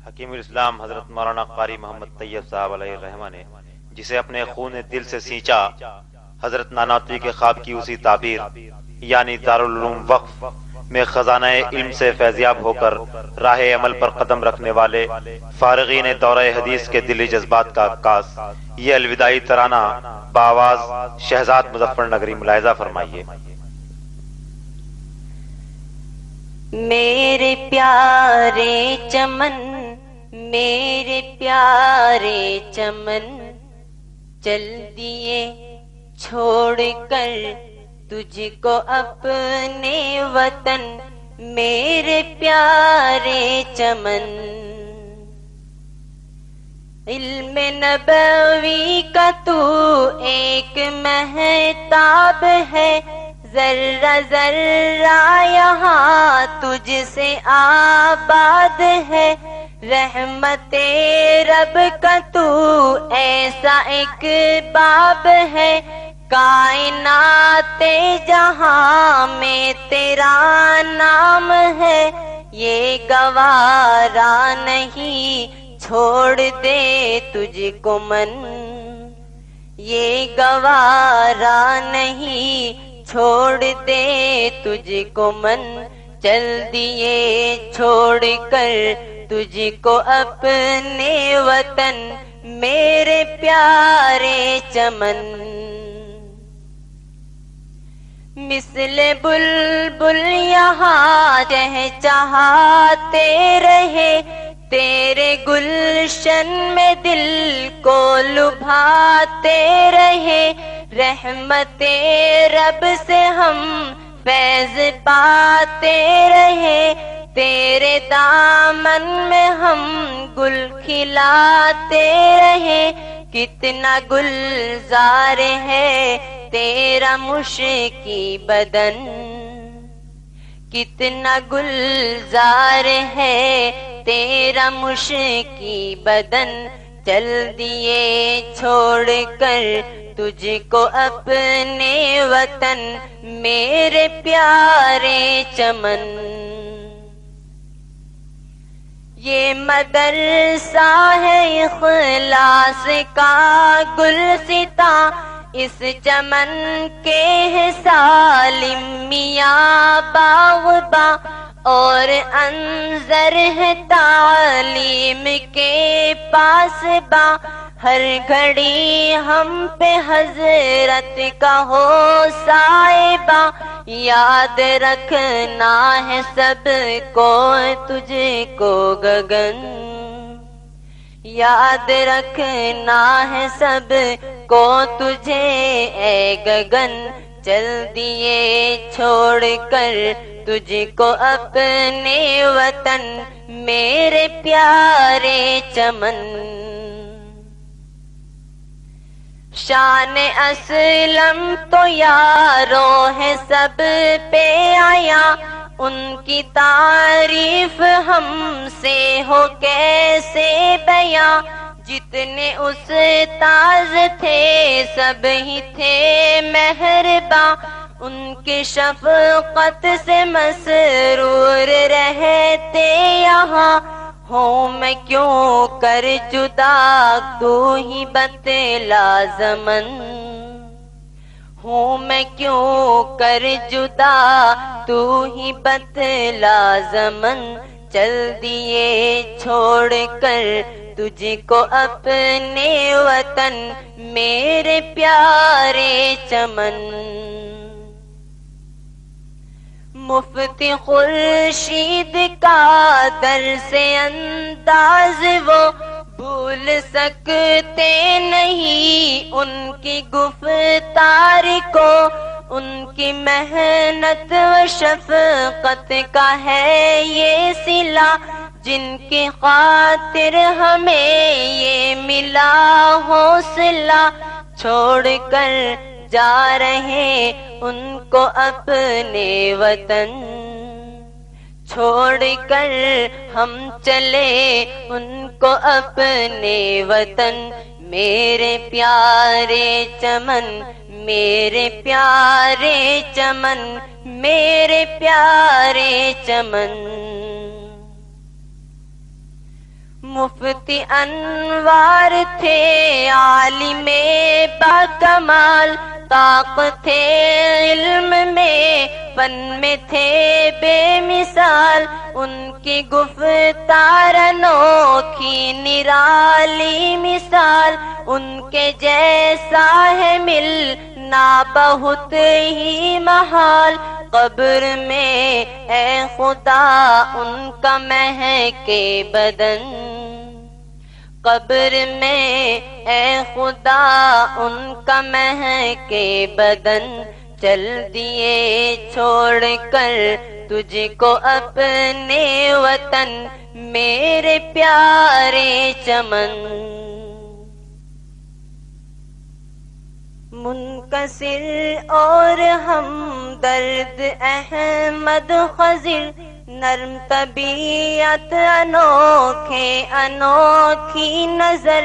حکیم الاسلام حضرت مولانا قاری محمد طیب صاحب علیہ الرحمہ نے جسے اپنے خون دل سے سینچا، حضرت نانوتوی کے خواب کی اسی تعبیر یعنی دارالعلوم وقف میں خزانہ علم سے فیضیاب ہو کر راہ عمل پر قدم رکھنے والے فارغین دورہ حدیث کے دلی جذبات کا عکاس یہ الوداعی ترانہ بآواز شہزاد مظفر نگری ملاحظہ فرمائیے۔ میرے پیارے چمن، میرے پیارے چمن، چل دیے چھوڑ کر تجھ کو اپنے وطن، میرے پیارے چمن۔ علم نبوی کا تو ایک مہتاب ہے، ذرہ ذرہ یہاں تجھ سے آباد ہے، رحمت رب کا تو ایسا ایک باب ہے، کائنات جہاں میں تیرا نام ہے، یہ گوارا نہیں چھوڑ دے تجھ کو من، یہ گوارا نہیں چھوڑ دے تجھ کو من، چل دیے چھوڑ کر تجھ کو اپنے وطن، میرے پیارے چمن۔ مثل بلبل یہاں چہچہاتے رہے، تیرے گلشن میں دل کو لبھاتے رہے، رحمت رب سے ہم فیض پاتے رہے، تیرے دامن میں ہم گل کھلاتے رہے، کتنا گلزار ہے تیرا مشکی بدن، کتنا گلزار ہے تیرا مشکی بدن، چل دیے چھوڑ کر تجھ کو اپنے وطن، میرے پیارے چمن۔ یہ مدرسہ ہے اخلاص کا گلستاں، اس چمن کے ہے سالم میاں باغباں، اور انظر ہے تعلیم کے پاس باں، ہر گھڑی ہم پہ حضرت کا ہو صاحباں، یاد رکھنا ہے سب کو تجھ کو گگن، یاد رکھنا ہے سب کو تجھے اے گگن، چل دیے چھوڑ کر تجھ کو اپنے وطن، میرے پیارے چمن۔ شان اسلم تو یاروں ہے سب پہ آیا، ان کی تعریف ہم سے ہو کیسے بیاں، جتنے استاذ تھے سب ہی تھے مہرباں، ان کی شفقت سے مسرور رہتے یہاں، ہوں میں کیوں کر جدا تو ہی بتلا زمن، ہوں میں کیوں کر جدا تو ہی بتلا زمن، چل دیے چھوڑ کر تجھ کو اپنے وطن، میرے پیارے چمن۔ مفتی خورشید کا درس انداز وہ بھول سکتے نہیں ان کی گفتار کو، ان کی محنت و شفقت کا ہے یہ صلہ، جن کی خاطر ہمیں یہ ملا حوصلہ، چھوڑ کر جا رہے ان کو اپنے وطن، چھوڑ کر ہم چلے ان کو اپنے وطن، میرے پیارے چمن، میرے پیارے چمن، میرے پیارے چمن۔ مفتی انوار تھے عالم باکمال، طاقت تھے علم میں، فن میں تھے بے مثال، ان کی گفتار انوکھی نرالی مثال، ان کے جیسا ہے ملنا بہت ہی محال، قبر میں اے خدا ان کا مہکے بدن، قبر میں اے خدا ان کا مہکے بدن، چل دیے چھوڑ کر تجھ کو اپنے وطن، میرے پیارے چمن۔ منکسر اور ہمدرد احمد خضر، نرم طبیعت انوکھی نظر،